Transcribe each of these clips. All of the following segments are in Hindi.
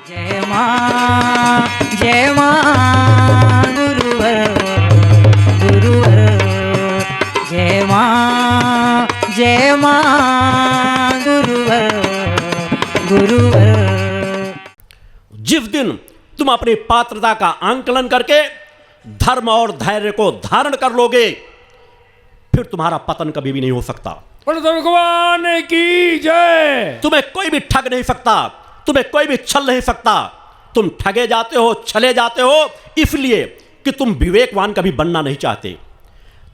जय मां गुरुवर गुरुवर जय मां गुरुवर गुरुवर। जिस दिन तुम अपनी पात्रता का आंकलन करके धर्म और धैर्य को धारण कर लोगे, फिर तुम्हारा पतन कभी भी नहीं हो सकता। भगवान की जय। तुम्हें कोई भी ठग नहीं सकता, तुम्हें कोई भी छल नहीं सकता। तुम ठगे जाते हो, छले जाते हो इसलिए कि तुम विवेकवान कभी बनना नहीं चाहते।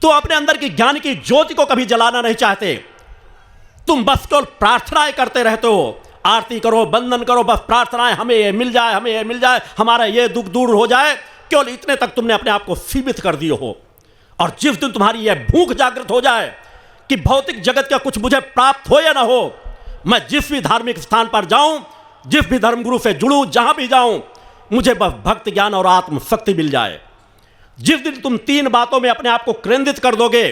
तुम अपने अंदर की ज्ञान की ज्योति को कभी जलाना नहीं चाहते। तुम बस केवल प्रार्थनाएं करते रहते हो, आरती करो, बंदन करो, बस प्रार्थनाएं, हमें ये मिल जाए, हमें ये मिल जाए, हमारा ये दुख दूर हो जाए। केवल इतने तक तुमने अपने आप को सीमित कर दिए हो। और जिस दिन तुम्हारी यह भूख जागृत हो जाए कि भौतिक जगत का कुछ मुझे प्राप्त हो या ना हो, मैं जिस भी धार्मिक स्थान पर जाऊं, जिस भी धर्मगुरु से जुड़ूं, जहां भी जाऊं, मुझे बस भक्ति ज्ञान और आत्मशक्ति मिल जाए। जिस दिन तुम तीन बातों में अपने आप को केंद्रित कर दोगे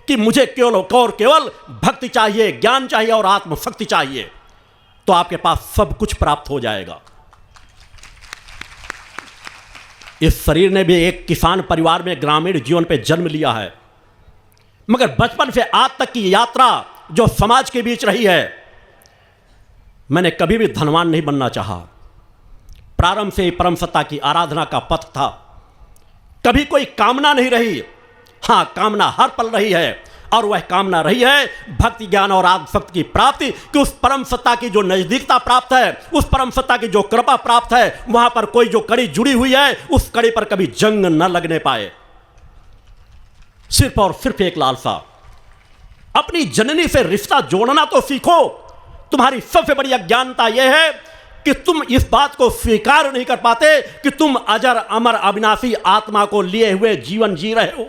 कि मुझे केवल और केवल भक्ति चाहिए, ज्ञान चाहिए और आत्मशक्ति चाहिए, तो आपके पास सब कुछ प्राप्त हो जाएगा। इस शरीर ने भी एक किसान परिवार में ग्रामीण जीवन पे जन्म लिया है, मगर बचपन से आज तक की यात्रा जो समाज के बीच रही है, मैंने कभी भी धनवान नहीं बनना चाहा। प्रारंभ से ही परम सत्ता की आराधना का पथ था। कभी कोई कामना नहीं रही। हां, कामना हर पल रही है, और वह कामना रही है भक्ति ज्ञान और आत्मशक्ति की प्राप्ति, कि उस परम सत्ता की जो नजदीकता प्राप्त है, उस परम सत्ता की जो कृपा प्राप्त है, वहां पर कोई जो कड़ी जुड़ी हुई है, उस कड़ी पर कभी जंग न लगने पाए। सिर्फ और सिर्फ एक लालसा, अपनी जननी से रिश्ता जोड़ना तो सीखो। तुम्हारी सबसे बड़ी अज्ञानता यह है कि तुम इस बात को स्वीकार नहीं कर पाते कि तुम अजर अमर अविनाशी आत्मा को लिए हुए जीवन जी रहे हो।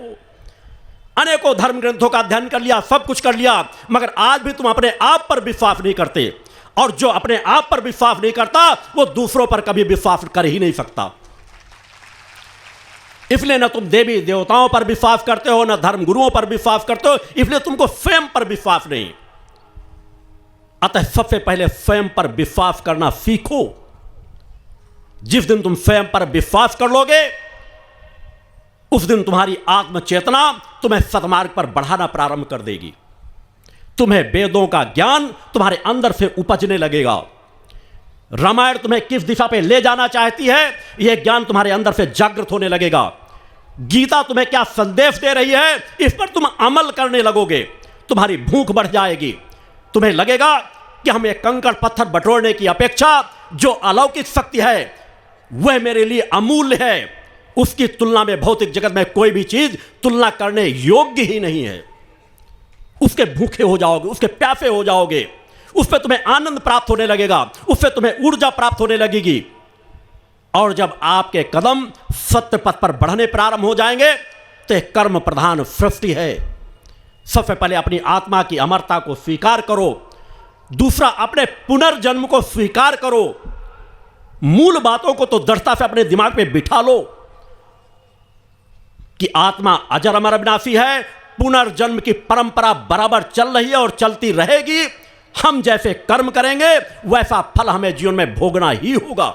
अनेकों धर्म ग्रंथों का अध्ययन कर लिया, सब कुछ कर लिया, मगर आज भी तुम अपने आप पर विश्वास नहीं करते। और जो अपने आप पर विश्वास नहीं करता, वो दूसरों पर कभी विश्वास कर ही नहीं सकता। इसलिए न तुम देवी देवताओं पर विश्वास करते हो, न धर्म गुरुओं पर विश्वास करते हो, इसलिए तुमको स्वयं पर विश्वास नहीं। अतः सबसे पहले स्वयं पर विश्वास करना सीखो। जिस दिन तुम स्वयं पर विश्वास कर लोगे, उस दिन तुम्हारी आत्म चेतना तुम्हें सतमार्ग पर बढ़ाना प्रारंभ कर देगी। तुम्हें वेदों का ज्ञान तुम्हारे अंदर से उपजने लगेगा। रामायण तुम्हें किस दिशा पे ले जाना चाहती है, यह ज्ञान तुम्हारे अंदर से जागृत होने लगेगा। गीता तुम्हें क्या संदेश दे रही है, इस पर तुम अमल करने लगोगे। तुम्हारी भूख बढ़ जाएगी। तुम्हें लगेगा कि हमें कंकड़ पत्थर बटोरने की अपेक्षा जो अलौकिक शक्ति है वह मेरे लिए अमूल्य है। उसकी तुलना में भौतिक जगत में कोई भी चीज तुलना करने योग्य ही नहीं है। उसके भूखे हो जाओगे, उसके प्यासे हो जाओगे, उस पर तुम्हें आनंद प्राप्त होने लगेगा, उससे तुम्हें ऊर्जा प्राप्त होने लगेगी। और जब आपके कदम सत्य पथ पर बढ़ने प्रारंभ हो जाएंगे, तो एक कर्म प्रधान सृष्टि है। सबसे पहले अपनी आत्मा की अमरता को स्वीकार करो। दूसरा, अपने पुनर्जन्म को स्वीकार करो। मूल बातों को तो दृढ़ता से अपने दिमाग में बिठा लो कि आत्मा अजर अमर अविनाशी है, पुनर्जन्म की परंपरा बराबर चल रही है और चलती रहेगी। हम जैसे कर्म करेंगे वैसा फल हमें जीवन में भोगना ही होगा।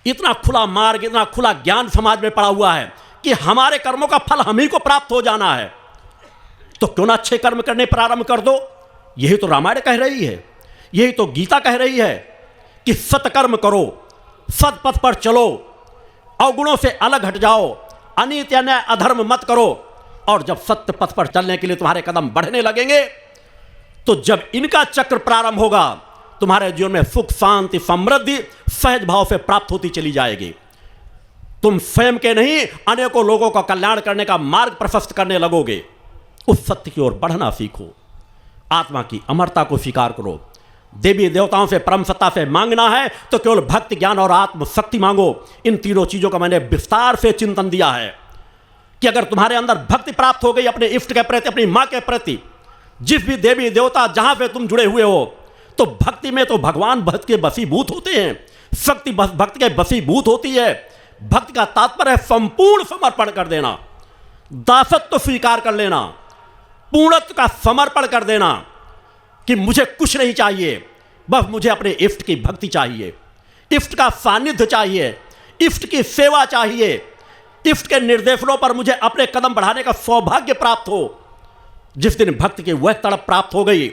इतना खुला मार्ग, इतना खुला ज्ञान समाज में पड़ा हुआ है कि हमारे कर्मों का फल हम ही को प्राप्त हो जाना है। तो क्यों ना अच्छे कर्म करने प्रारंभ कर दो। यही तो रामायण कह रही है, यही तो गीता कह रही है कि सत्कर्म करो, सत्पथ पर चलो, अवगुणों से अलग हट जाओ, अनीति अन्याय अधर्म मत करो। और जब सत्य पथ पर चलने के लिए तुम्हारे कदम बढ़ने लगेंगे, तो जब इनका चक्र प्रारंभ होगा, तुम्हारे जीवन में सुख शांति समृद्धि सहज भाव से प्राप्त होती चली जाएगी। तुम स्वयं के नहीं, अनेकों लोगों का कल्याण करने का मार्ग प्रशस्त करने लगोगे। उस सत्य की ओर बढ़ना सीखो। आत्मा की अमरता को स्वीकार करो। देवी देवताओं से परम सत्ता से मांगना है तो केवल भक्ति ज्ञान और आत्मशक्ति मांगो। इन तीनों चीजों का मैंने विस्तार से चिंतन दिया है कि अगर तुम्हारे अंदर भक्ति प्राप्त हो गई अपने इष्ट के प्रति, अपनी मां के प्रति, जिस भी देवी देवता जहां पे तुम जुड़े हुए हो, तो भक्ति में तो भगवान भक्त के बसीभूत होते हैं, शक्ति भक्त के बसीभूत होती है। भक्ति का तात्पर्य है संपूर्ण समर्पण कर देना, दासत्व स्वीकार कर लेना, पूर्णत्व का समर्पण कर देना कि मुझे कुछ नहीं चाहिए, बस मुझे अपने इष्ट की भक्ति चाहिए, इष्ट का सानिध्य चाहिए, इष्ट की सेवा चाहिए, इष्ट के निर्देशों पर मुझे अपने कदम बढ़ाने का सौभाग्य प्राप्त हो। जिस दिन भक्ति की वह तड़प प्राप्त हो गई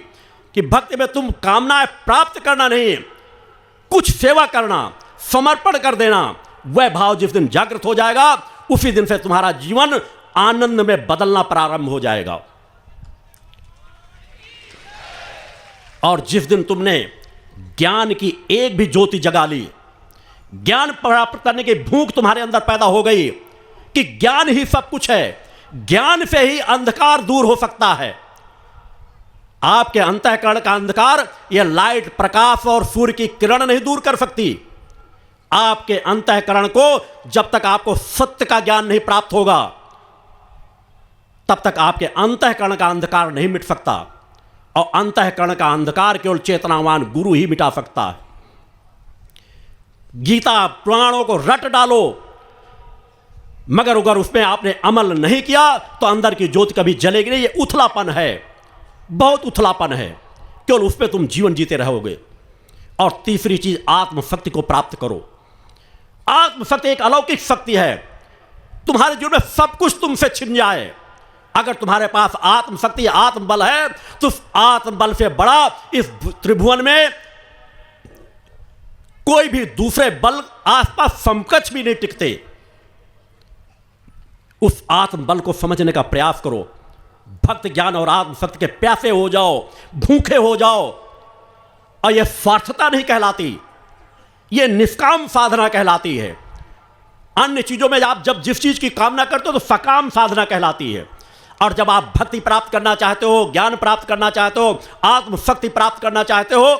कि भक्ति में तुम कामनाएं प्राप्त करना नहीं, कुछ सेवा करना, समर्पण कर देना, वह भाव जिस दिन जागृत हो जाएगा, उसी दिन से तुम्हारा जीवन आनंद में बदलना प्रारंभ हो जाएगा। और जिस दिन तुमने ज्ञान की एक भी ज्योति जगा ली, ज्ञान प्राप्त करने की भूख तुम्हारे अंदर पैदा हो गई कि ज्ञान ही सब कुछ है, ज्ञान से ही अंधकार दूर हो सकता है। आपके अंतःकरण का अंधकार यह लाइट, प्रकाश और सूर्य की किरण नहीं दूर कर सकती। आपके अंतःकरण को जब तक आपको सत्य का ज्ञान नहीं प्राप्त होगा, तब तक आपके अंतःकरण का अंधकार नहीं मिट सकता। और अंतःकरण का अंधकार केवल चेतनावान गुरु ही मिटा सकता है। गीता पुराणों को रट डालो, मगर अगर उसमें आपने अमल नहीं किया तो अंदर की ज्योति कभी जलेगी नहीं। ये उथलापन है, बहुत उथलापन है, केवल उस पर तुम जीवन जीते रहोगे। और तीसरी चीज, आत्मशक्ति को प्राप्त करो। आत्मशक्ति एक अलौकिक शक्ति है। तुम्हारे जीवन में सब कुछ तुमसे छिन जाए, अगर तुम्हारे पास आत्मशक्ति, आत्मबल है, तो उस आत्मबल से बड़ा इस त्रिभुवन में कोई भी दूसरे बल आसपास समकक्ष भी नहीं टिकते। उस आत्मबल को समझने का प्रयास करो। भक्त ज्ञान और आत्मशक्ति के प्यासे हो जाओ, भूखे हो जाओ। और यह स्वार्थता नहीं कहलाती, यह निष्काम साधना कहलाती है। अन्य चीजों में आप जब जिस चीज की कामना करते हो तो सकाम साधना कहलाती है। और जब आप भक्ति प्राप्त करना चाहते हो, ज्ञान प्राप्त करना चाहते हो, आत्मशक्ति प्राप्त करना चाहते हो,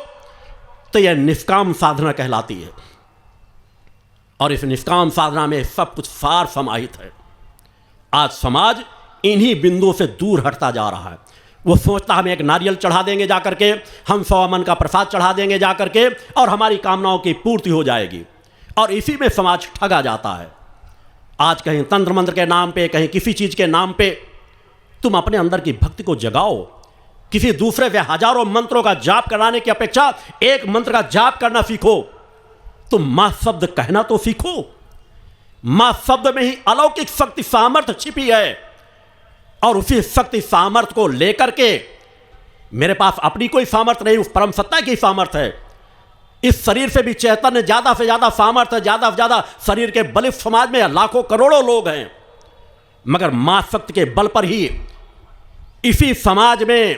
तो यह निष्काम साधना कहलाती है। और इस निष्काम साधना में सब कुछ सार समाहित है। आज समाज इन्हीं बिंदुओं से दूर हटता जा रहा है। वो सोचता हम एक नारियल चढ़ा देंगे जाकर के, हम 100 मन का प्रसाद चढ़ा देंगे जाकर के, और हमारी कामनाओं की पूर्ति हो जाएगी। और इसी में समाज ठगा जाता है। आज कहीं तंत्र मंत्र के नाम पे, कहीं किसी चीज के नाम पे तुम अपने अंदर की भक्ति को जगाओ। किसी दूसरे से हजारों मंत्रों का जाप कराने की अपेक्षा एक मंत्र का जाप करना सीखो। तुम मां शब्द कहना तो सीखो। मां शब्द में ही अलौकिक शक्ति सामर्थ्य छिपी है। और उसी शक्ति सामर्थ्य को लेकर के, मेरे पास अपनी कोई सामर्थ्य नहीं, उस परम सत्ता की सामर्थ्य है। इस शरीर से भी चैतन्य ज्यादा से ज्यादा सामर्थ्य, ज्यादा से ज्यादा शरीर के बलिष्ठ समाज में लाखों करोड़ों लोग हैं, मगर मां शक्ति के बल पर ही इसी समाज में,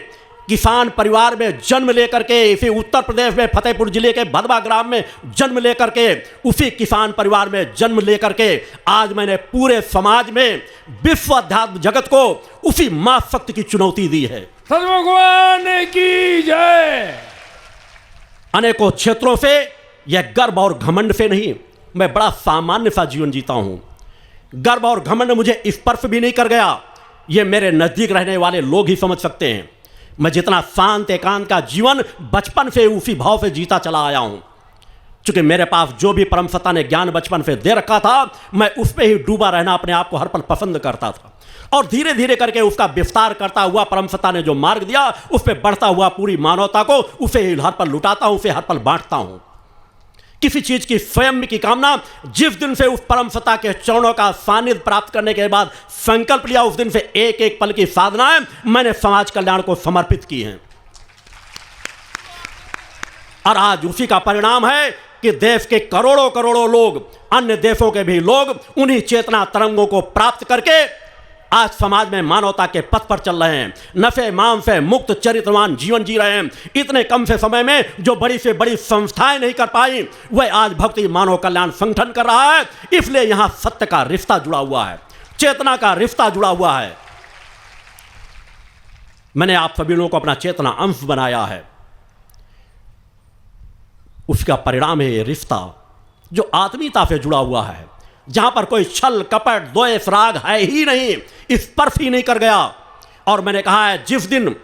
किसान परिवार में जन्म लेकर के, इसी उत्तर प्रदेश में फतेहपुर जिले के भदवा ग्राम में जन्म लेकर के, उसी किसान परिवार में जन्म लेकर के आज मैंने पूरे समाज में विश्व अध्यात्म जगत को उसी मां शक्ति की चुनौती दी है। भगवान की जय। अनेकों क्षेत्रों से यह गर्व और घमंड से नहीं, मैं बड़ा सामान्य सा जीवन जीता हूं। गर्व और घमंड मुझे स्पर्श भी नहीं कर गया। ये मेरे नजदीक रहने वाले लोग ही समझ सकते हैं। मैं जितना शांत एकांत का जीवन बचपन से उसी भाव से जीता चला आया हूं। क्योंकि मेरे पास जो भी परम सत्ता ने ज्ञान बचपन से दे रखा था, मैं उस पर ही डूबा रहना अपने आप को हर पल पसंद करता था। और धीरे धीरे करके उसका विस्तार करता हुआ परम सत्ता ने जो मार्ग दिया, उस पर बढ़ता हुआ पूरी मानवता को उसे ही हर पल लुटाता हूं, उसे हर पल बांटता हूं। किसी चीज की स्वयं की कामना, जिस दिन से उस परम सत्ता के चरणों का सानिध्य प्राप्त करने के बाद संकल्प लिया, उस दिन से एक एक पल की साधनाएं मैंने समाज कल्याण को समर्पित की हैं। और आज उसी का परिणाम है कि देश के करोड़ों करोड़ों लोग, अन्य देशों के भी लोग उन्हीं चेतना तरंगों को प्राप्त करके आज समाज में मानवता के पथ पर चल रहे हैं। नफे माम से मुक्त चरित्रवान जीवन जी रहे हैं। इतने कम से समय में जो बड़ी से बड़ी संस्थाएं नहीं कर पाई, वह आज भक्ति मानव कल्याण संगठन कर रहा है। इसलिए यहां सत्य का रिश्ता जुड़ा हुआ है, चेतना का रिश्ता जुड़ा हुआ है। मैंने आप सभी लोगों को अपना चेतना अंश बनाया है। उसका परिणाम है ये रिश्ता जो आत्मीयता से जुड़ा हुआ है, जहां पर कोई छल कपट द्वेष राग है ही नहीं, स्पर्श ही नहीं कर गया। और मैंने कहा है जिस दिन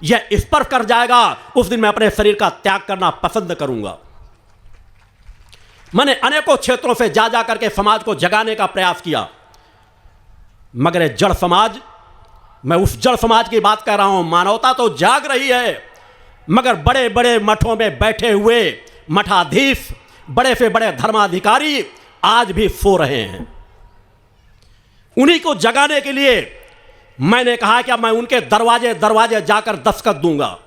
यह स्पर्श कर जाएगा, उस दिन मैं अपने शरीर का त्याग करना पसंद करूंगा। मैंने अनेकों क्षेत्रों से जा जा करके समाज को जगाने का प्रयास किया, मगर ये जड़ समाज, मैं उस जड़ समाज की बात कर रहा हूं। मानवता तो जाग रही है, मगर बड़े बड़े मठों में बैठे हुए मठाधीश, बड़े से बड़े धर्माधिकारी आज भी सो रहे हैं। उन्हीं को जगाने के लिए मैंने कहा कि मैं उनके दरवाजे दरवाजे जाकर दस्तक दूंगा।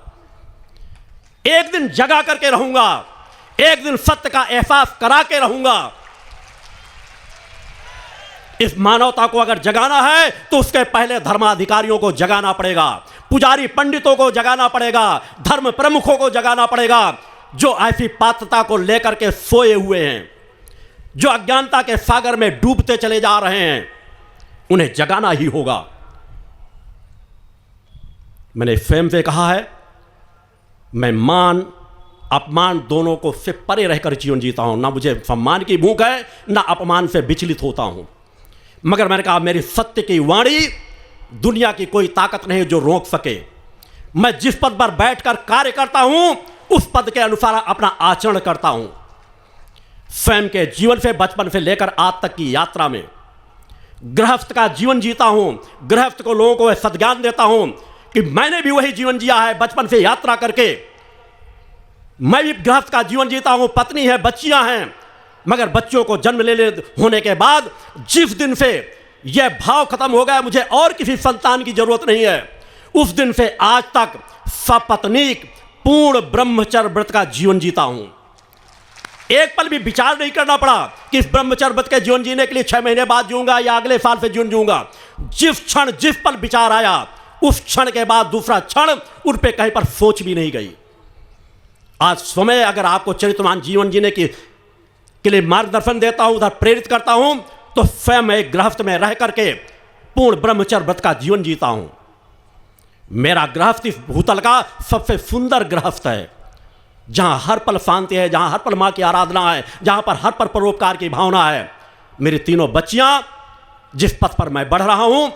एक दिन जगा करके रहूंगा, एक दिन सत्य का एहसास करा के रहूंगा। इस मानवता को अगर जगाना है तो उसके पहले धर्माधिकारियों को जगाना पड़ेगा, पुजारी पंडितों को जगाना पड़ेगा, धर्म प्रमुखों को जगाना पड़ेगा, जो ऐसी पात्रता को लेकर के सोए हुए हैं, जो अज्ञानता के सागर में डूबते चले जा रहे हैं, उन्हें जगाना ही होगा। मैंने स्वयं से कहा है, मैं मान अपमान दोनों को से परे रहकर जीवन जीता हूं। ना मुझे सम्मान की भूख है, ना अपमान से विचलित होता हूं। मगर मैंने कहा मेरी सत्य की वाणी दुनिया की कोई ताकत नहीं जो रोक सके। मैं जिस पद पर बैठकर कार्य करता हूं उस पद के अनुसार अपना आचरण करता हूं। स्वयं के जीवन से, बचपन से लेकर आज तक की यात्रा में गृहस्थ का जीवन जीता हूं। गृहस्थ को लोगों को सद्ज्ञान देता हूं कि मैंने भी वही जीवन जिया है। बचपन से यात्रा करके मैं भी गृहस्थ का जीवन जीता हूं। पत्नी है, बच्चियां हैं, मगर बच्चों को जन्म ले होने के बाद जिस दिन से यह भाव खत्म हो गया मुझे और किसी संतान की जरूरत नहीं है, उस दिन से आज तक सपत्नीक पूर्ण ब्रह्मचर्य व्रत का जीवन जीता हूं। एक पल भी विचार नहीं करना पड़ा कि इस ब्रह्मचर्य व्रत के जीवन जीने के लिए 6 महीने बाद जीऊंगा या अगले साल से जीवन जीऊंगा। जिस क्षण, जिस पल विचार आया, उस क्षण के बाद दूसरा क्षण उन पे कहीं पर सोच भी नहीं गई। आज समय अगर आपको चरित्रवान जीवन जीने के लिए मार्गदर्शन देता हूं, उधर प्रेरित करता हूं, तो स्वयं एक गृहस्थ में रह करके पूर्ण ब्रह्मचर्य व्रत का जीवन जीता हूं। मेरा गृहस्थ इस भूतल का सबसे सुंदर गृहस्थ है, जहां हर पल शांति है, जहां हर पल मां की आराधना है, जहां पर हर पल परोपकार की भावना है। मेरी तीनों बच्चियां जिस पथ पर मैं बढ़ रहा हूं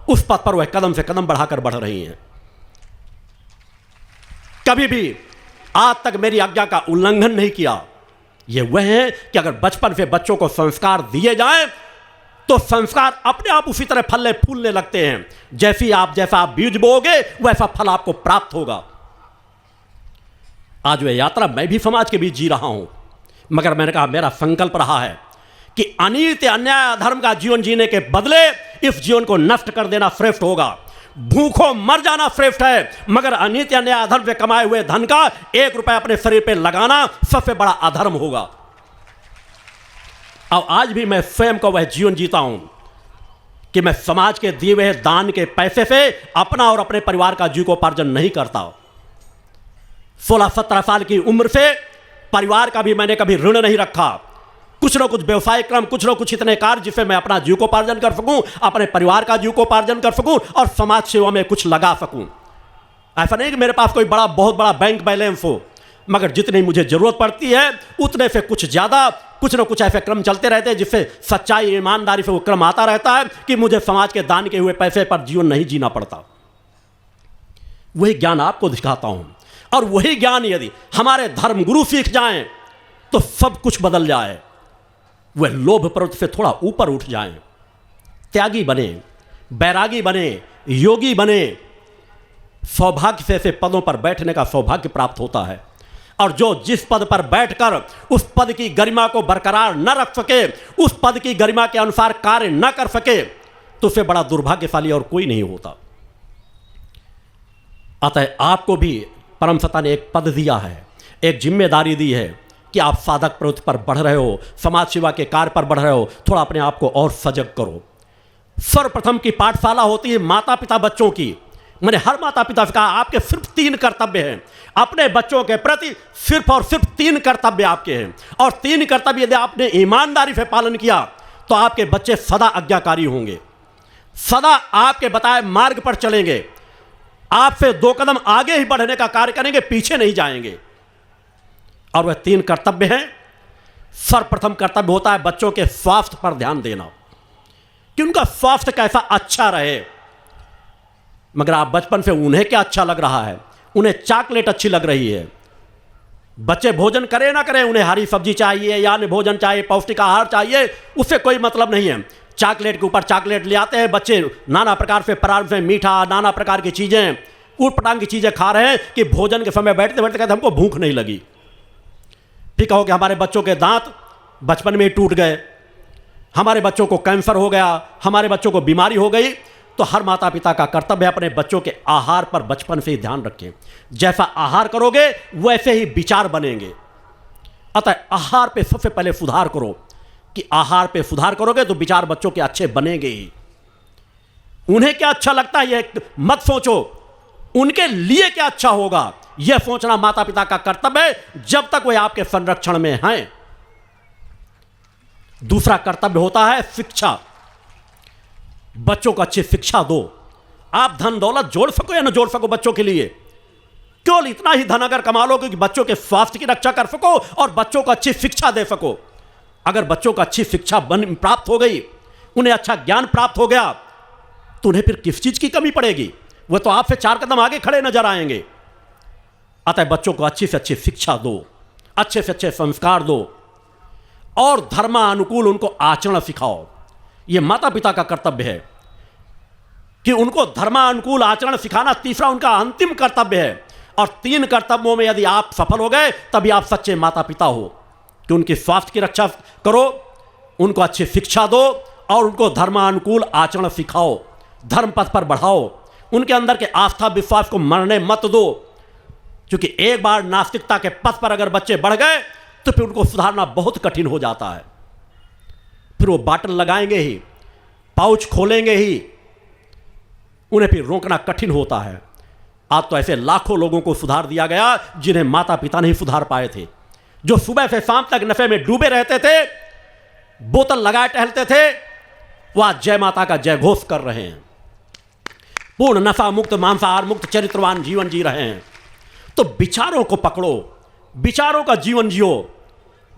उस पथ पर वह कदम से कदम बढ़ाकर बढ़ रही हैं। कभी भी आज तक मेरी आज्ञा का उल्लंघन नहीं किया। यह वह है कि अगर बचपन से बच्चों को संस्कार दिए जाएं तो संस्कार अपने आप उसी तरह फलने फूलने लगते हैं। जैसा आप बीज बोओगे वैसा फल आपको प्राप्त होगा। आज वह यात्रा मैं भी समाज के बीच जी रहा हूं, मगर मैंने कहा मेरा संकल्प रहा है कि अनीति, अन्याय, अधर्म का जीवन जीने के बदले इस जीवन को नष्ट कर देना श्रेष्ठ होगा। भूखों मर जाना श्रेष्ठ है, मगर अनीति, अन्याय, अधर्म से कमाए हुए धन का 1 रुपया अपने शरीर पे लगाना सबसे बड़ा अधर्म होगा। अब आज भी मैं स्वयं को वह जीवन जीता हूं कि मैं समाज के दिए हुए दान के पैसे से अपना और अपने परिवार का जीविकोपार्जन नहीं करता। 16-17 साल की उम्र से परिवार का भी मैंने कभी ऋण नहीं रखा। कुछ ना कुछ व्यवसाय क्रम, कुछ ना कुछ इतने कार्य जिससे मैं अपना जीविकोपार्जन कर सकूं, अपने परिवार का जीविकोपार्जन कर सकूं और समाज सेवा में कुछ लगा सकूं। ऐसा नहीं कि मेरे पास कोई बहुत बड़ा बैंक बैलेंस हो, मगर जितनी मुझे जरूरत पड़ती है उतने से कुछ ज़्यादा कुछ ना कुछ ऐसे क्रम चलते रहते हैं जिससे सच्चाई, ईमानदारी से वो क्रम आता रहता है कि मुझे समाज के दान के हुए पैसे पर जीवन नहीं जीना पड़ता। वही ज्ञान आपको दिखाता हूं, और वही ज्ञान यदि हमारे धर्मगुरु सीख जाएं तो सब कुछ बदल जाए। वह लोभ प्रवृत्ति से थोड़ा ऊपर उठ जाएं, त्यागी बने, बैरागी बने, योगी बने। सौभाग्य से ऐसे पदों पर बैठने का सौभाग्य प्राप्त होता है। और जो जिस पद पर बैठकर उस पद की गरिमा को बरकरार न रख सके, उस पद की गरिमा के अनुसार कार्य न कर सके, तो उसे बड़ा दुर्भाग्यशाली और कोई नहीं होता। अतः आपको भी परम सत्ता ने एक पद दिया है, एक जिम्मेदारी दी है कि आप साधक प्रवृत्ति पर बढ़ रहे हो, समाज सेवा के कार्य पर बढ़ रहे हो, थोड़ा अपने आप को और सजग करो। सर्वप्रथम की पाठशाला होती है माता पिता बच्चों की। मैंने हर माता पिता से कहा आपके सिर्फ 3 कर्तव्य हैं अपने बच्चों के प्रति, सिर्फ और सिर्फ 3 कर्तव्य आपके हैं। और 3 कर्तव्य यदि आपने ईमानदारी से पालन किया तो आपके बच्चे सदा आज्ञाकारी होंगे, सदा आपके बताए मार्ग पर चलेंगे, आपसे 2 कदम आगे ही बढ़ने का कार्य करेंगे, पीछे नहीं जाएंगे। और वह 3 कर्तव्य हैं। सर्वप्रथम कर्तव्य होता है बच्चों के स्वास्थ्य पर ध्यान देना कि उनका स्वास्थ्य कैसा अच्छा रहे। मगर आप बचपन से उन्हें क्या अच्छा लग रहा है, उन्हें चॉकलेट अच्छी लग रही है। बच्चे भोजन करें ना करें, उन्हें हरी सब्जी चाहिए या अन्य भोजन चाहिए, पौष्टिक आहार चाहिए, उससे कोई मतलब नहीं है। चॉकलेट के ऊपर चॉकलेट ले आते हैं बच्चे, नाना प्रकार से पराठे, मीठा, नाना प्रकार की चीज़ें, ऊट पटांग की चीजें खा रहे हैं कि भोजन के समय बैठते बैठते कहते हमको भूख नहीं लगी। फिर कहो कि हमारे बच्चों के दांत बचपन में ही टूट गए, हमारे बच्चों को कैंसर हो गया, हमारे बच्चों को बीमारी हो गई। तो हर माता पिता का कर्तव्य है अपने बच्चों के आहार पर बचपन से ही ध्यान रखें। जैसा आहार करोगे वैसे ही विचार बनेंगे। अतः आहार पे सबसे पहले सुधार करो कि आहार पे सुधार करोगे तो विचार बच्चों के अच्छे बनेंगे ही। उन्हें क्या अच्छा लगता है यह मत सोचो, उनके लिए क्या अच्छा होगा यह सोचना माता पिता का कर्तव्य है जब तक वे आपके संरक्षण में हैं। दूसरा कर्तव्य होता है शिक्षा। बच्चों को अच्छी शिक्षा दो। आप धन दौलत जोड़ सको या न जोड़ सको बच्चों के लिए, केवल इतना ही धन अगर कमा लो कि बच्चों के स्वास्थ्य की रक्षा कर सको और बच्चों को अच्छी शिक्षा दे सको। अगर बच्चों को अच्छी शिक्षा प्राप्त हो गई, उन्हें अच्छा ज्ञान प्राप्त हो गया, तो उन्हें फिर किस चीज की कमी पड़ेगी? वह तो आपसे 4 कदम आगे खड़े नजर आएंगे। अतः बच्चों को अच्छी से अच्छी शिक्षा दो, अच्छे से अच्छे संस्कार दो और धर्मानुकूल उनको आचरण सिखाओ। यह माता पिता का कर्तव्य है कि उनको धर्मानुकूल आचरण सिखाना तीसरा उनका अंतिम कर्तव्य है। और 3 कर्तव्यों में यदि आप सफल हो गए तभी आप सच्चे माता पिता हो कि उनके स्वास्थ्य की रक्षा करो, उनको अच्छी शिक्षा दो और उनको धर्मानुकूल आचरण सिखाओ, धर्म पथ पर बढ़ाओ, उनके अंदर के आस्था विश्वास को मरने मत दो। क्योंकि एक बार नास्तिकता के पथ पर अगर बच्चे बढ़ गए तो फिर उनको सुधारना बहुत कठिन हो जाता है। फिर वो बाटल लगाएंगे ही, पाउच खोलेंगे ही, उन्हें फिर रोकना कठिन होता है। आज तो ऐसे लाखों लोगों को सुधार दिया गया जिन्हें माता पिता नहीं सुधार पाए थे, जो सुबह से शाम तक नशे में डूबे रहते थे, बोतल लगाए टहलते थे, वह आज जय माता का जय घोष कर रहे हैं, पूर्ण नशा मुक्त मांसाहार मुक्त चरित्रवान जीवन जी रहे हैं। तो विचारों को पकड़ो, विचारों का जीवन जियो,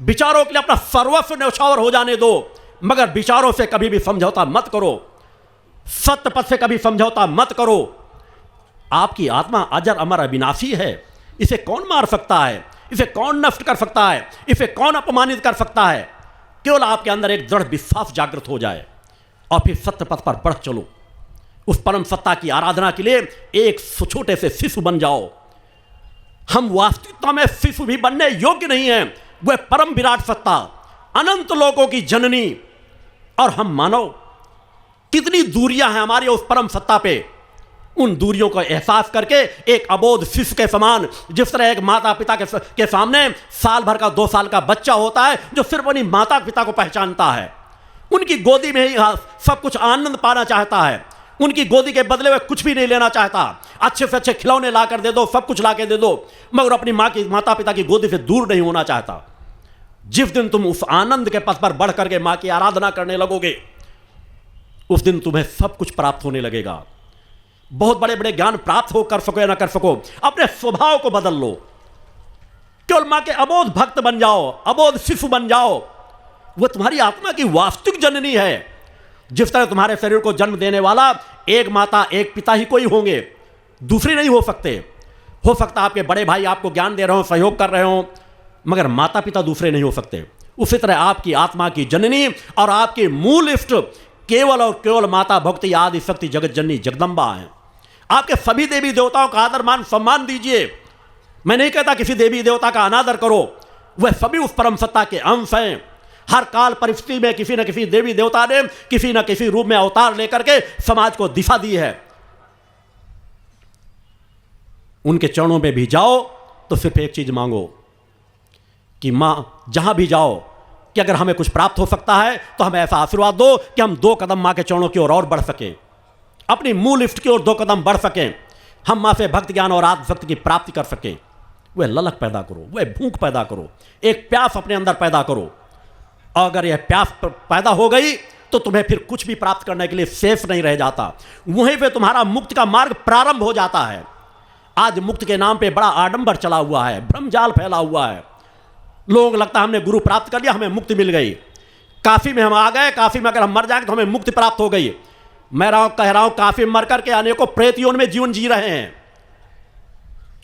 विचारों के लिए अपना सर्वस्व न्यौछावर हो जाने दो, मगर विचारों से कभी भी समझौता मत करो, सत्य पथ से कभी समझौता मत करो। आपकी आत्मा अजर अमर अविनाशी है, इसे कौन मार सकता है, इसे कौन नष्ट कर सकता है, इसे कौन अपमानित कर सकता है? केवल आपके अंदर एक दृढ़ विश्वास जागृत हो जाए और फिर सत्य पथ पर बढ़ चलो। उस परम सत्ता की आराधना के लिए एक छोटे से शिशु बन जाओ। हम वास्तविकता में शिशु भी बनने योग्य नहीं हैं, वह परम विराट सत्ता अनंत लोकों की जननी, और हम मानव कितनी दूरियां हैं हमारी उस परम सत्ता पे। उन दूरियों का एहसास करके एक अबोध शिशु के समान, जिस तरह एक माता पिता के सामने साल भर का 2 साल का बच्चा होता है जो सिर्फ अपनी माता पिता को पहचानता है, उनकी गोदी में ही सब कुछ आनंद पाना चाहता है, उनकी गोदी के बदले में कुछ भी नहीं लेना चाहता। अच्छे से अच्छे खिलौने ला कर दे दो, सब कुछ ला के दे दो, मगर अपनी माता पिता की गोदी से दूर नहीं होना चाहता। जिस दिन तुम उस आनंद के पथ पर बढ़ करके मां की आराधना करने लगोगे, उस दिन तुम्हें सब कुछ प्राप्त होने लगेगा। बहुत बड़े बड़े ज्ञान प्राप्त हो कर सको या ना कर सको, अपने स्वभाव को बदल लो। केवल मां के अबोध भक्त बन जाओ, अबोध शिशु बन जाओ। वह तुम्हारी आत्मा की वास्तविक जननी है। जिस तरह तुम्हारे शरीर को जन्म देने वाला एक माता एक पिता ही कोई होंगे, दूसरी नहीं हो सकते। हो सकता आपके बड़े भाई आपको ज्ञान दे रहे हो, सहयोग कर रहे हो, मगर माता पिता दूसरे नहीं हो सकते। उसी तरह आपकी आत्मा की जननी और आपकी मूल इष्ट केवल और केवल माता भक्ति आदि शक्ति जगत जननी जगदम्बा है। आपके सभी देवी देवताओं का आदर मान सम्मान दीजिए। मैं नहीं कहता किसी देवी देवता का अनादर करो, वह सभी उस परम सत्ता के अंश हैं। हर काल परिस्थिति में किसी न किसी देवी देवता ने किसी न किसी रूप में अवतार लेकर के समाज को दिशा दी है। उनके चरणों में भी जाओ तो सिर्फ एक चीज मांगो कि मां जहां भी जाओ कि अगर हमें कुछ प्राप्त हो सकता है तो हमें ऐसा आशीर्वाद दो कि हम 2 कदम मां के चरणों की ओर और बढ़ सकें, अपनी मूल इष्ट की ओर 2 कदम बढ़ सकें, हम मां से भक्ति ज्ञान और आत्मशक्ति की प्राप्ति कर सकें। वह ललक पैदा करो, वह भूख पैदा करो, एक प्यास अपने अंदर पैदा करो। अगर यह प्यास पैदा हो गई तो तुम्हें फिर कुछ भी प्राप्त करने के लिए शेष नहीं रह जाता। वहीं पे तुम्हारा मुक्ति का मार्ग प्रारंभ हो जाता है। आज मुक्ति के नाम पे बड़ा आडंबर चला हुआ है, भ्रमजाल फैला हुआ है। लोगों को लगता है हमने गुरु प्राप्त कर लिया, हमें मुक्ति मिल गई, काफी में हम आ गए, काफी में अगर हम मर जाएंगे तो हमें मुक्ति प्राप्त हो गई। मैं कह रहा हूं काफी मर करके अनेकों प्रेत योनि में जीवन जी रहे हैं,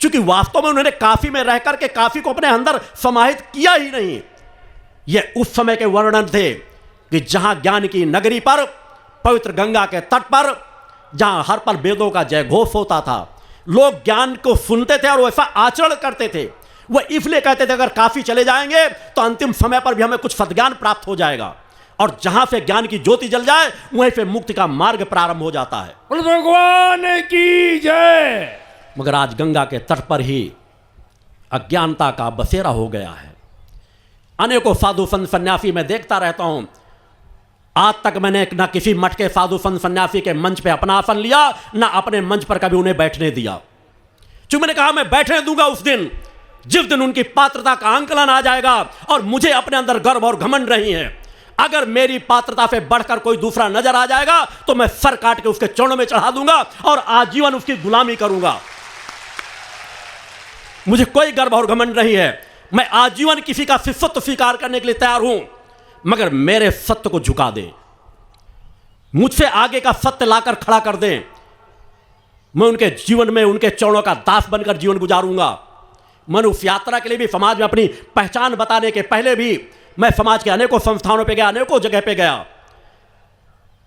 क्योंकि वास्तव में उन्होंने काफी में रह करके काफी को अपने अंदर समाहित किया ही नहीं। यह उस समय के वर्णन थे कि जहां ज्ञान की नगरी पर, पवित्र गंगा के तट पर, जहां हर पल वेदों का जय घोष होता था, लोग ज्ञान को सुनते थे और वैसा आचरण करते थे। वह इसलिए कहते थे अगर काफी चले जाएंगे तो अंतिम समय पर भी हमें कुछ सद्ज्ञान प्राप्त हो जाएगा, और जहां से ज्ञान की ज्योति जल जाए वहीं से मुक्ति का मार्ग प्रारंभ हो जाता है। बोलो भगवान की जय। मगर आज गंगा के तट पर ही अज्ञानता का बसेरा हो गया है। अनेकों साधु संत सन्यासी मैं देखता रहता हूं। आज तक मैंने न किसी मठ के साधु संत सन्यासी के मंच पे अपना आसन लिया, न अपने मंच पर कभी उन्हें बैठने दिया। क्योंकि मैंने कहा मैं बैठने दूंगा उस दिन जिस दिन उनकी पात्रता का आंकलन आ जाएगा और मुझे अपने अंदर गर्व और घमंड नहीं है। अगर मेरी पात्रता से बढ़कर कोई दूसरा नजर आ जाएगा तो मैं सर काट के उसके चरणों में चढ़ा दूंगा और आजीवन उसकी गुलामी करूंगा। मुझे कोई गर्व और घमंड नहीं है। मैं आजीवन किसी का शिष्यत्व स्वीकार करने के लिए तैयार हूं, मगर मेरे सत्य को झुका दें, मुझसे आगे का सत्य लाकर खड़ा कर दें। मैं उनके जीवन में उनके चरणों का दास बनकर जीवन गुजारूंगा। मैं उस यात्रा के लिए भी समाज में अपनी पहचान बताने के पहले भी मैं समाज के अनेकों संस्थानों पे गया, अनेकों जगह पे गया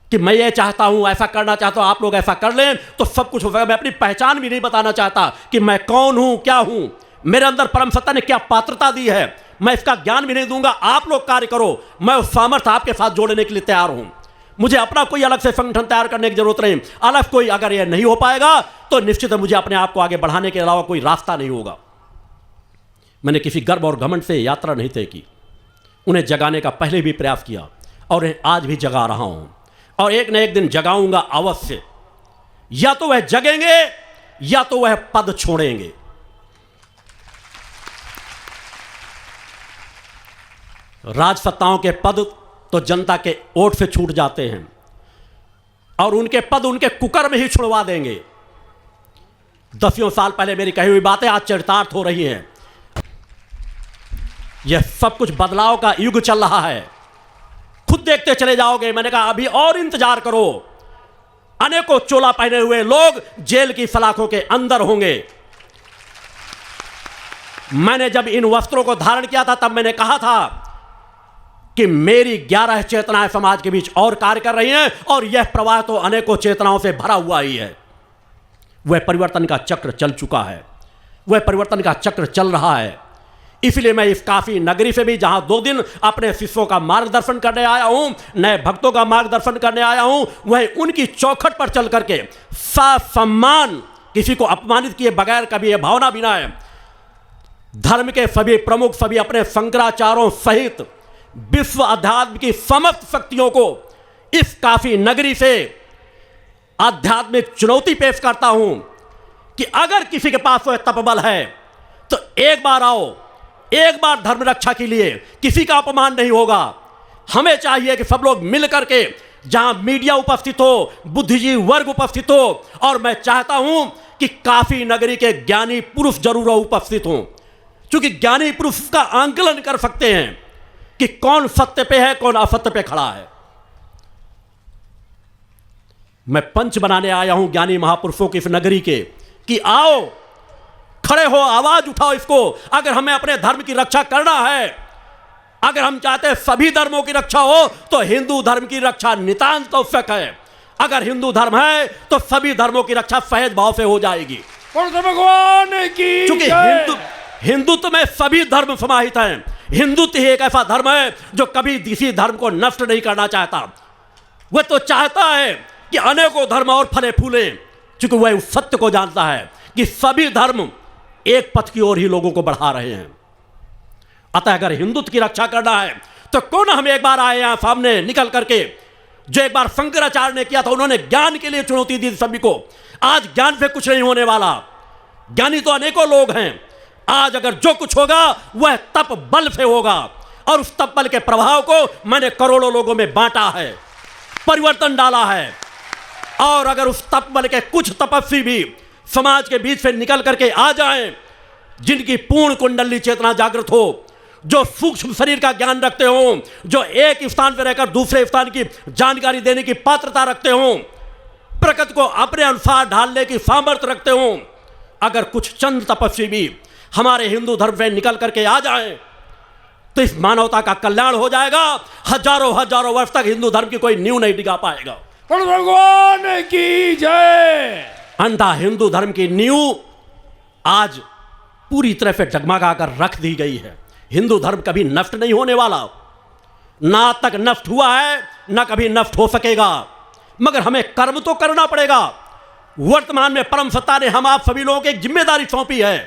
कि मैं ये चाहता हूं, ऐसा करना चाहता हूं, आप लोग ऐसा कर लें तो सब कुछ हो जाएगा। मैं अपनी पहचान भी नहीं बताना चाहता कि मैं कौन हूं, क्या हूं, मेरे अंदर परम सत्ता ने क्या पात्रता दी है, मैं इसका ज्ञान भी नहीं दूंगा। आप लोग कार्य करो, मैं उस सामर्थ्य आपके साथ जोड़ने के लिए तैयार हूं। मुझे अपना कोई अलग से संगठन तैयार करने की जरूरत नहीं। अलग कोई अगर यह नहीं हो पाएगा तो निश्चित है मुझे अपने आप को आगे बढ़ाने के अलावा कोई रास्ता नहीं होगा। मैंने किसी गर्व और घमंड से यात्रा नहीं तय की। उन्हें जगाने का पहले भी प्रयास किया और आज भी जगा रहा हूं, और एक न एक दिन जगाऊंगा अवश्य। या तो वह जगेंगे या तो वह पद छोड़ेंगे। राजसत्ताओं के पद तो जनता के वोट से छूट जाते हैं और उनके पद उनके कुकर में ही छुड़वा देंगे। दसियों साल पहले मेरी कही हुई बातें आज चरितार्थ हो रही हैं। यह सब कुछ बदलाव का युग चल रहा है, खुद देखते चले जाओगे। मैंने कहा अभी और इंतजार करो। अनेकों चोला पहने हुए लोग जेल की सलाखों के अंदर होंगे। मैंने जब इन वस्त्रों को धारण किया था तब मैंने कहा था कि मेरी 11 चेतनाएं समाज के बीच और कार्य कर रही हैं, और यह प्रवाह तो अनेकों चेतनाओं से भरा हुआ ही है। वह परिवर्तन का चक्र चल चुका है, वह परिवर्तन का चक्र चल रहा है। इसलिए मैं इस काफी नगरी से भी, जहां 2 दिन अपने शिष्यों का मार्गदर्शन करने आया हूं, नए भक्तों का मार्गदर्शन करने आया हूं, वह उनकी चौखट पर चल करके सम्मान, किसी को अपमानित किए बगैर कभी यह भावना भी ना है। धर्म के सभी प्रमुख, सभी अपने शंकराचार्यों सहित विश्व अध्यात्म की समस्त शक्तियों को इस काफी नगरी से आध्यात्मिक चुनौती पेश करता हूं कि अगर किसी के पास वह तपबल है तो एक बार आओ, एक बार धर्म रक्षा के लिए। किसी का अपमान नहीं होगा। हमें चाहिए कि सब लोग मिल करके, जहां मीडिया उपस्थित हो, बुद्धिजीवी वर्ग उपस्थित हो, और मैं चाहता हूं कि काफी नगरी के ज्ञानी पुरुष जरूर उपस्थित हों, क्योंकि ज्ञानी पुरुष का आंकलन कर सकते हैं कि कौन सत्य पे है, कौन असत्य पे खड़ा है। मैं पंच बनाने आया हूं ज्ञानी महापुरुषों की इस नगरी के कि आओ, खड़े हो, आवाज उठाओ इसको। अगर हमें अपने धर्म की रक्षा करना है, अगर हम चाहते हैं सभी धर्मों की रक्षा हो, तो हिंदू धर्म की रक्षा नितांत आवश्यक है। अगर हिंदू धर्म है तो सभी धर्मों की रक्षा सहज भाव से हो जाएगी। भगवान की क्योंकि हिंदुत्व में सभी धर्म समाहित हैं। हिंदुत्व ही एक ऐसा धर्म है जो कभी किसी धर्म को नष्ट नहीं करना चाहता। वह तो चाहता है कि अनेकों धर्म और फले फूले, क्योंकि वह उस सत्य को जानता है कि सभी धर्म एक पथ की ओर ही लोगों को बढ़ा रहे हैं। अतः अगर हिंदुत्व की रक्षा करना है तो कौन हम एक बार आए यहां सामने निकल करके, जो एक बार शंकराचार्य ने किया था, उन्होंने ज्ञान के लिए चुनौती दी सभी को। आज ज्ञान से कुछ नहीं होने वाला। ज्ञानी तो अनेकों लोग हैं। आज अगर जो कुछ होगा वह तप बल से होगा, और उस तप बल के प्रभाव को मैंने करोड़ों लोगों में बांटा है, परिवर्तन डाला है। और अगर उस तप बल के कुछ तपस्वी भी समाज के बीच से निकल करके आ जाएं, जिनकी पूर्ण कुंडली चेतना जागृत हो, जो सूक्ष्म शरीर का ज्ञान रखते हो, जो एक स्थान पर रहकर दूसरे स्थान की जानकारी देने की पात्रता रखते हो, प्रकृति को अपने अनुसार ढालने की सामर्थ्य रखते हो, अगर कुछ चंद तपस्वी भी हमारे हिंदू धर्म से निकल करके आ जाएं, तो इस मानवता का कल्याण हो जाएगा। हजारों हजारों वर्ष तक हिंदू धर्म की कोई नींव नहीं डिगा पाएगा। भगवान की जय। अंधा हिंदू धर्म की नींव आज पूरी तरह से डगमगा कर रख दी गई है। हिंदू धर्म कभी नष्ट नहीं होने वाला, ना आज तक नष्ट हुआ है, ना कभी नष्ट हो सकेगा, मगर हमें कर्म तो करना पड़ेगा। वर्तमान में परम सत्ता ने हम आप सभी लोगों को एक जिम्मेदारी सौंपी है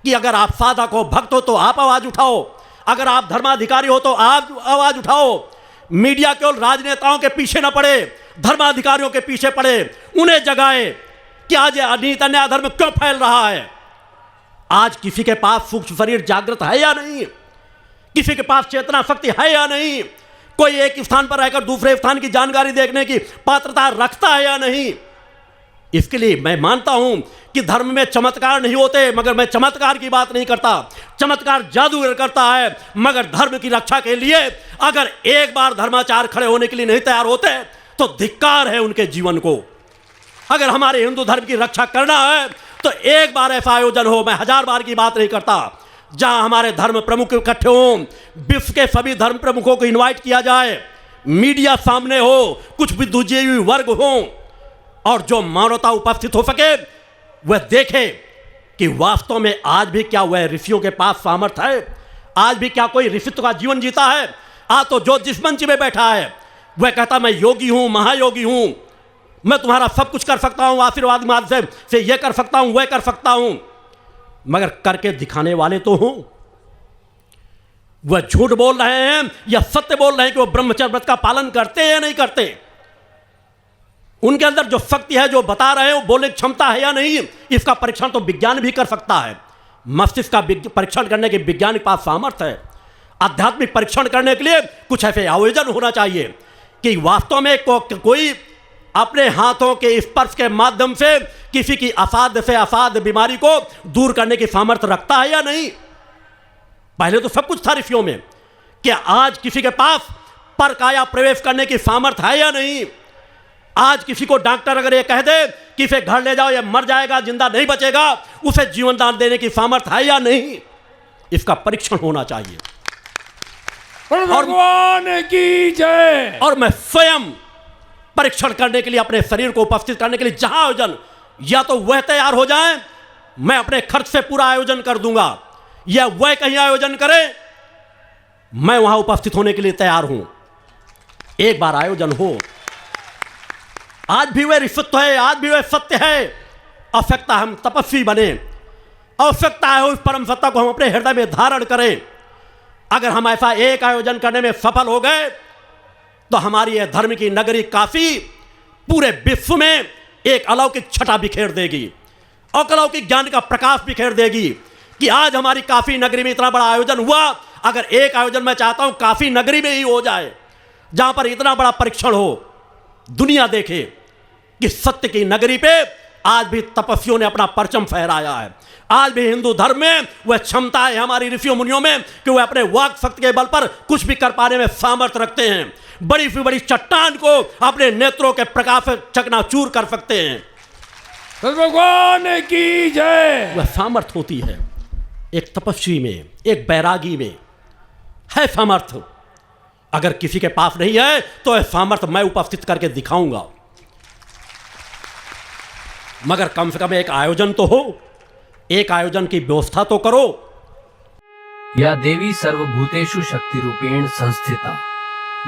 कि अगर आप साधक हो, भक्त हो तो आप आवाज उठाओ, अगर आप धर्माधिकारी हो तो आप आवाज उठाओ। मीडिया केवल राजनेताओं के पीछे न पड़े, धर्माधिकारियों के पीछे पड़े, उन्हें जगाए कि आज ये अनीत अन्याय धर्म क्यों फैल रहा है। आज किसी के पास सूक्ष्म शरीर जागृत है या नहीं, किसी के पास चेतना शक्ति है या नहीं, कोई एक स्थान पर रहकर दूसरे स्थान की जानकारी देखने की पात्रता रखता है या नहीं। इसके लिए मैं मानता हूं कि धर्म में चमत्कार नहीं होते, मगर मैं चमत्कार की बात नहीं करता। चमत्कार जादूगर करता है, मगर धर्म की रक्षा के लिए अगर एक बार धर्माचार खड़े होने के लिए नहीं तैयार होते तो धिक्कार है उनके जीवन को। अगर हमारे हिंदू धर्म की रक्षा करना है तो एक बार ऐसा आयोजन हो, मैं 1000 बार की बात नहीं करता, जहां हमारे धर्म प्रमुख इकट्ठे हों, विश्व के सभी धर्म प्रमुखों को इनवाइट किया जाए, मीडिया सामने हो, कुछ बुद्धिजीवी वर्ग हों और जो मानवता उपस्थित हो सके वह देखे कि वास्तव में आज भी क्या वह ऋषियों के पास सामर्थ्य है, आज भी क्या कोई ऋषित्व का जीवन जीता है। आज तो जो जिस मंच में बैठा है वह कहता मैं योगी हूं, महायोगी हूं, मैं तुम्हारा सब कुछ कर सकता हूं, आशीर्वाद माध्यम से यह कर सकता हूं, वह कर सकता हूं, मगर करके दिखाने वाले तो हों। वह झूठ बोल रहे हैं या सत्य बोल रहे हैं कि वह ब्रह्मचर्य व्रत का पालन करते हैं या नहीं करते। उनके अंदर जो शक्ति है, जो बता रहे हैं, वो बोलने की क्षमता है या नहीं, इसका परीक्षण तो विज्ञान भी कर सकता है। मस्तिष्क का परीक्षण करने के विज्ञान के पास सामर्थ्य है। आध्यात्मिक परीक्षण करने के लिए कुछ ऐसे आयोजन होना चाहिए कि वास्तव में कोई अपने हाथों के स्पर्श के माध्यम से किसी की असाध्य से असाध्य बीमारी को दूर करने की सामर्थ्य रखता है या नहीं। पहले तो सब कुछ था ऋषियों में, क्या आज किसी के पास पर काया प्रवेश करने की सामर्थ्य है या नहीं। आज किसी को डॉक्टर अगर ये कह दे कि इसे घर ले जाओ, ये मर जाएगा, जिंदा नहीं बचेगा, उसे जीवन दान देने की सामर्थ्य है या नहीं, इसका परीक्षण होना चाहिए। भगवान की जय। और मैं स्वयं परीक्षण करने के लिए, अपने शरीर को उपस्थित करने के लिए जहां आयोजन, या तो वह तैयार हो जाए, मैं अपने खर्च से पूरा आयोजन कर दूंगा, या वह कहीं आयोजन करे, मैं वहां उपस्थित होने के लिए तैयार हूं। एक बार आयोजन हो। आज भी वह ऋषित्व है, आज भी वह सत्य है। आवश्यकता हम तपस्वी बने, आवश्यकता है उस परम सत्ता को हम अपने हृदय में धारण करें। अगर हम ऐसा एक आयोजन करने में सफल हो गए तो हमारी यह धर्म की नगरी काशी पूरे विश्व में एक अलौकिक छटा बिखेर देगी, अलौकिक ज्ञान का प्रकाश बिखेर देगी कि आज हमारी काशी नगरी में इतना बड़ा आयोजन हुआ। अगर एक आयोजन मैं चाहता हूं काशी नगरी में ही हो जाए, जहां पर इतना बड़ा परीक्षण हो, दुनिया देखे कि सत्य की नगरी पे आज भी तपस्वियों ने अपना परचम फहराया है। आज भी हिंदू धर्म में वह क्षमता है हमारी ऋषियों मुनियों में कि वह अपने वाक शक्ति के बल पर कुछ भी कर पाने में सामर्थ्य रखते हैं। बड़ी से बड़ी चट्टान को अपने नेत्रों के प्रकाश से चकनाचूर कर सकते हैं। भगवान की जय। वह सामर्थ्य होती है एक तपस्वी में, एक बैरागी में है सामर्थ्य। अगर किसी के पास नहीं है तो वह सामर्थ्य मैं उपस्थित करके दिखाऊंगा। मगर कम से कम एक आयोजन तो हो, एक आयोजन की व्यवस्था तो करो। या देवी सर्वभूतेषु शक्ति रूपेण संस्थिता,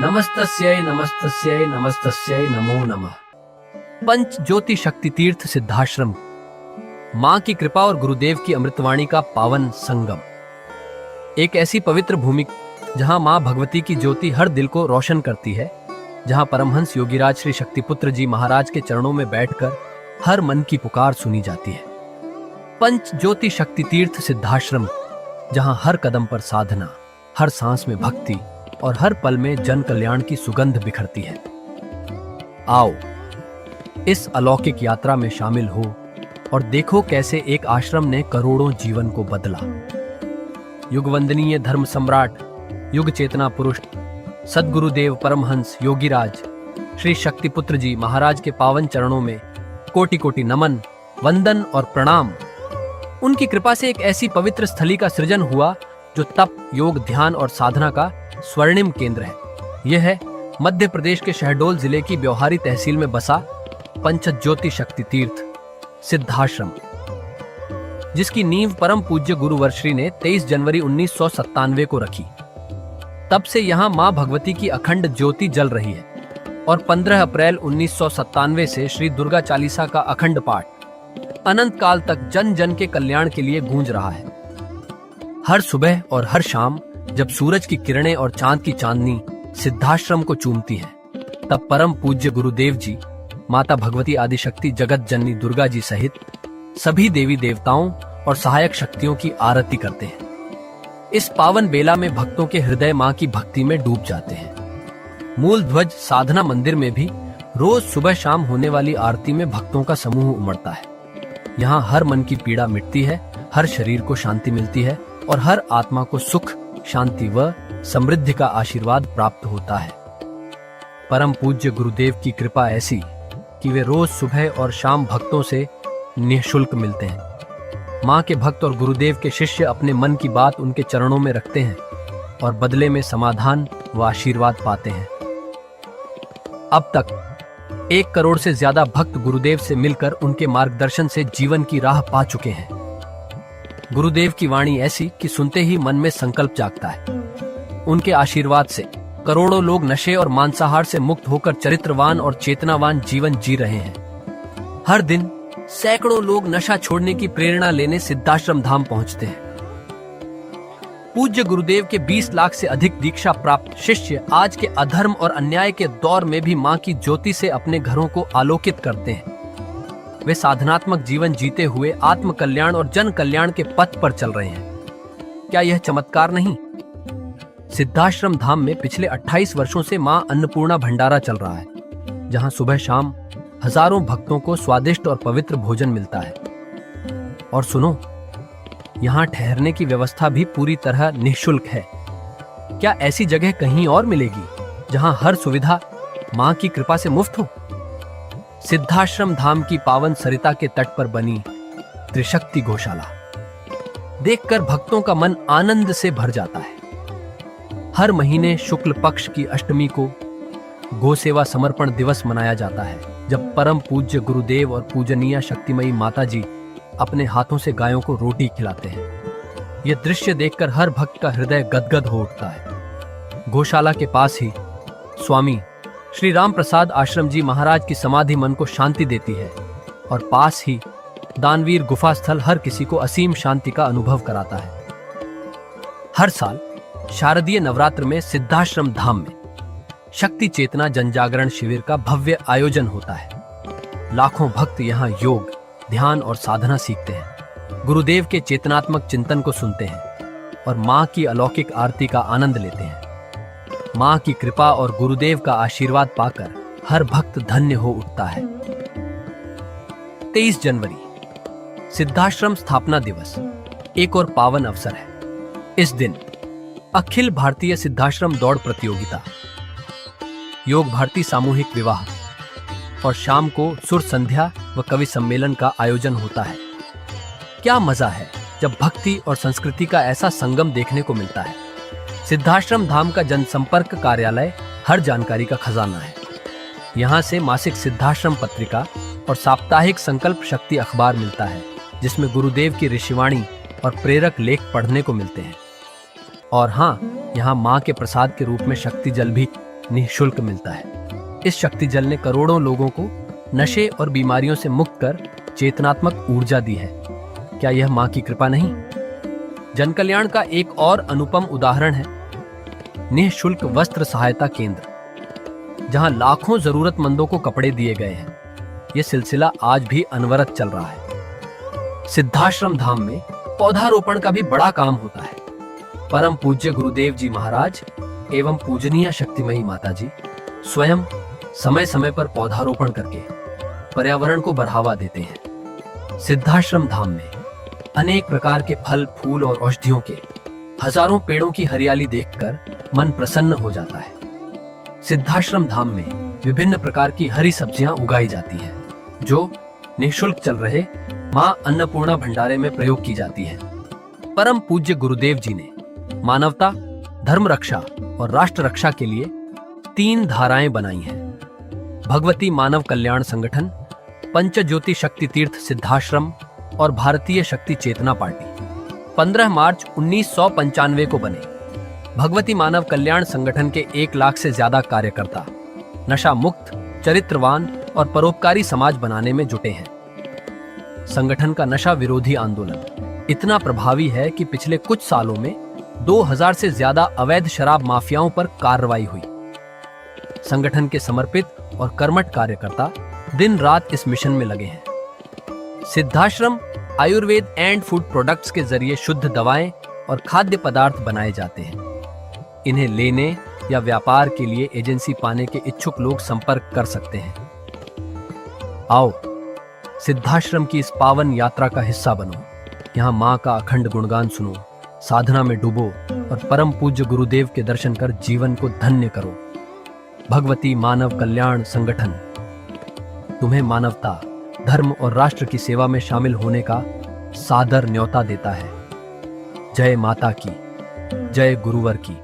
नमस्तस्यै नमस्तस्यै नमस्तस्यै नमो नमः। पंच ज्योति शक्ति तीर्थ सिद्धाश्रम, मां की कृपा और गुरुदेव की अमृतवाणी का पावन संगम। एक ऐसी पवित्र भूमि जहां मां भगवती की ज्योति हर दिल को रोशन करती है, जहां परमहंस योगीराज श्री शक्तिपुत्र जी महाराज के चरणों में बैठकर हर मन की पुकार सुनी जाती है। पंच ज्योति शक्ति तीर्थ सिद्धाश्रम, जहां हर कदम पर साधना, हर सांस में भक्ति और हर पल में जन कल्याण की सुगंध बिखरती है। आओ इस अलौकिक यात्रा में शामिल हो और देखो कैसे एक आश्रम ने करोड़ों जीवन को बदला। युगवंदनीय धर्म सम्राट, युग चेतना पुरुष सद्गुरुदेव परमहंस योगीराज श्री शक्तिपुत्र जी महाराज के पावन चरणों में कोटि कोटि नमन, वंदन और प्रणाम। उनकी कृपा से एक ऐसी पवित्र स्थली का सृजन हुआ जो तप, योग, ध्यान और साधना का स्वर्णिम केंद्र है। यह है मध्य प्रदेश के शहडोल जिले की ब्योहारी तहसील में बसा पंच ज्योति शक्ति तीर्थ, सिद्धाश्रम, जिसकी नींव परम पूज्य गुरुवर्श्री ने 23 जनवरी 1997 को रखी। तब से यहाँ माँ भगवती की अखंड ज्योति जल रही है और 15 अप्रैल 1997 से श्री दुर्गा चालीसा का अखंड पाठ अनंत काल तक जन जन के कल्याण के लिए गूंज रहा है। हर सुबह और हर शाम जब सूरज की किरणें और चांद की चांदनी सिद्धाश्रम को चूमती हैं, तब परम पूज्य गुरुदेव जी माता भगवती आदिशक्ति जगत जननी दुर्गा जी सहित सभी देवी देवताओं और सहायक शक्तियों की आरती करते हैं। इस पावन बेला में भक्तों के हृदय मां की भक्ति में डूब जाते हैं। मूल ध्वज साधना मंदिर में भी रोज सुबह शाम होने वाली आरती में भक्तों का समूह उमड़ता है। यहाँ हर मन की पीड़ा मिटती है, हर शरीर को शांति मिलती है और हर आत्मा को सुख, शांति व समृद्धि का आशीर्वाद प्राप्त होता है। परम पूज्य गुरुदेव की कृपा ऐसी कि वे रोज सुबह और शाम भक्तों से निःशुल्क मिलते हैं। मां के भक्त और गुरुदेव के शिष्य अपने मन की बात उनके चरणों में रखते हैं और बदले में समाधान व आशीर्वाद पाते हैं। अब तक 1 करोड़ से ज्यादा भक्त गुरुदेव से मिलकर उनके मार्गदर्शन से जीवन की राह पा चुके हैं। गुरुदेव की वाणी ऐसी कि सुनते ही मन में संकल्प जागता है। उनके आशीर्वाद से करोड़ों लोग नशे और मांसाहार से मुक्त होकर चरित्रवान और चेतनावान जीवन जी रहे हैं। हर दिन सैकड़ों लोग नशा छोड़ने की प्रेरणा लेने सिद्धाश्रम धाम पहुंचते हैं। पूज्य गुरुदेव के 20 लाख से अधिक दीक्षा प्राप्त शिष्य आज के अधर्म और अन्याय के दौर में भी मां की ज्योति से अपने घरों को आलोकित करते हैं। वे साधनात्मक जीवन जीते हुए आत्म कल्याण और जन कल्याण के पथ पर चल रहे हैं। क्या यह चमत्कार नहीं? सिद्धाश्रम धाम में पिछले 28 वर्षों से मां अन्नपूर्णा भंडारा चल रहा है, जहां सुबह शाम हजारों भक्तों को स्वादिष्ट और पवित्र भोजन मिलता है। और सुनो, यहाँ ठहरने की व्यवस्था भी पूरी तरह निःशुल्क है। क्या ऐसी जगह कहीं और मिलेगी जहां हर सुविधा मां की कृपा से मुफ्त हो? सिद्धाश्रम धाम की पावन सरिता के तट पर बनी त्रिशक्ति गौशाला देखकर भक्तों का मन आनंद से भर जाता है। हर महीने शुक्ल पक्ष की अष्टमी को गौ सेवा समर्पण दिवस मनाया जाता है, जब परम पूज्य गुरुदेव और पूजनीय शक्तिमयी माता जी अपने हाथों से गायों को रोटी खिलाते हैं। यह दृश्य देखकर हर भक्त का हृदय गदगद हो उठता है। गौशाला के पास ही स्वामी श्री राम प्रसाद आश्रम जी महाराज की समाधि मन को शांति देती है और पास ही दानवीर गुफा स्थल हर किसी को असीम शांति का अनुभव कराता है। हर साल शारदीय नवरात्र में सिद्धाश्रम धाम में शक्ति चेतना जनजागरण शिविर का भव्य आयोजन होता है। लाखों भक्त यहाँ योग, ध्यान और साधना सीखते हैं, गुरुदेव के चेतनात्मक चिंतन को सुनते हैं और मां की अलौकिक आरती का आनंद लेते हैं। मां की कृपा और गुरुदेव का आशीर्वाद पाकर हर भक्त धन्य हो उठता है। 23 जनवरी सिद्धाश्रम स्थापना दिवस एक और पावन अवसर है। इस दिन अखिल भारतीय सिद्धाश्रम दौड़ प्रतियोगिता, योग भारती सामूहिक विवाह और शाम को सुर संध्या व कवि सम्मेलन का आयोजन होता है। क्या मजा है जब भक्ति और संस्कृति का ऐसा संगम देखने को मिलता है। सिद्धाश्रम धाम का जनसंपर्क कार्यालय हर जानकारी का खजाना है। यहाँ से मासिक सिद्धाश्रम पत्रिका और साप्ताहिक संकल्प शक्ति अखबार मिलता है, जिसमें गुरुदेव की ऋषिवाणी और प्रेरक लेख पढ़ने को मिलते हैं। और हाँ, यहाँ माँ के प्रसाद के रूप में शक्ति जल भी निःशुल्क मिलता है। इस शक्ति जल ने करोड़ों लोगों को नशे और बीमारियों से मुक्त कर चेतनात्मक ऊर्जा दी है। क्या यह माँ की कृपा नहीं? जन कल्याण का एक और अनुपम उदाहरण है निःशुल्क वस्त्र सहायता केंद्र, जहां लाखों जरूरतमंदों को कपड़े दिए गए हैं। यह सिलसिला आज भी अनवरत चल रहा है। सिद्धाश्रम धाम में पौधारोपण का भी बड़ा काम होता है। परम पूज्य गुरुदेव जी महाराज एवं पूजनीय शक्तिमयी माता जी स्वयं समय समय पर पौधारोपण करके पर्यावरण को बढ़ावा देते हैं। सिद्धाश्रम धाम में अनेक प्रकार के फल, फूल और औषधियों के हजारों पेड़ों की हरियाली देखकर मन प्रसन्न हो जाता है। सिद्धाश्रम धाम में विभिन्न प्रकार की हरी सब्जियां उगाई जाती हैं, जो निःशुल्क चल रहे मां अन्नपूर्णा भंडारे में प्रयोग की जाती है। परम पूज्य गुरुदेव जी ने मानवता, धर्म रक्षा और राष्ट्र रक्षा के लिए 3 धाराएं बनाई हैं: भगवती मानव कल्याण संगठन, पंच ज्योति शक्ति तीर्थ सिद्धाश्रम और भारतीय शक्ति चेतना पार्टी 15 मार्च 1995 को बने। भगवती मानव कल्याण संगठन के 1 लाख से ज्यादा कार्यकर्ता नशा मुक्त, चरित्रवान और परोपकारी समाज बनाने में जुटे हैं। संगठन का नशा विरोधी आंदोलन इतना प्रभावी है कि पिछले कुछ सालों में 2000 से ज्यादा अवैध शराब माफियाओं पर कार्रवाई हुई। संगठन के समर्पित और कर्मठ कार्यकर्ता दिन रात इस मिशन में लगे हैं। Siddhashram Ayurveda and food products के जरिए शुद्ध दवाएं और खाद्य पदार्थ बनाए जाते हैं। इन्हें लेने या व्यापार के लिए एजेंसी पाने के इच्छुक लोग संपर्क कर सकते हैं। आओ सिद्धाश्रम की इस पावन यात्रा का हिस्सा बनो। यहाँ माँ का अखंड गुणगान सुनो, साधना में डूबो और परम पूज्य गुरुदेव के दर्शन कर जीवन को धन्य करो। भगवती मानव कल्याण संगठन तुम्हें मानवता, धर्म और राष्ट्र की सेवा में शामिल होने का सादर न्योता देता है। जय माता की, जय गुरुवर की।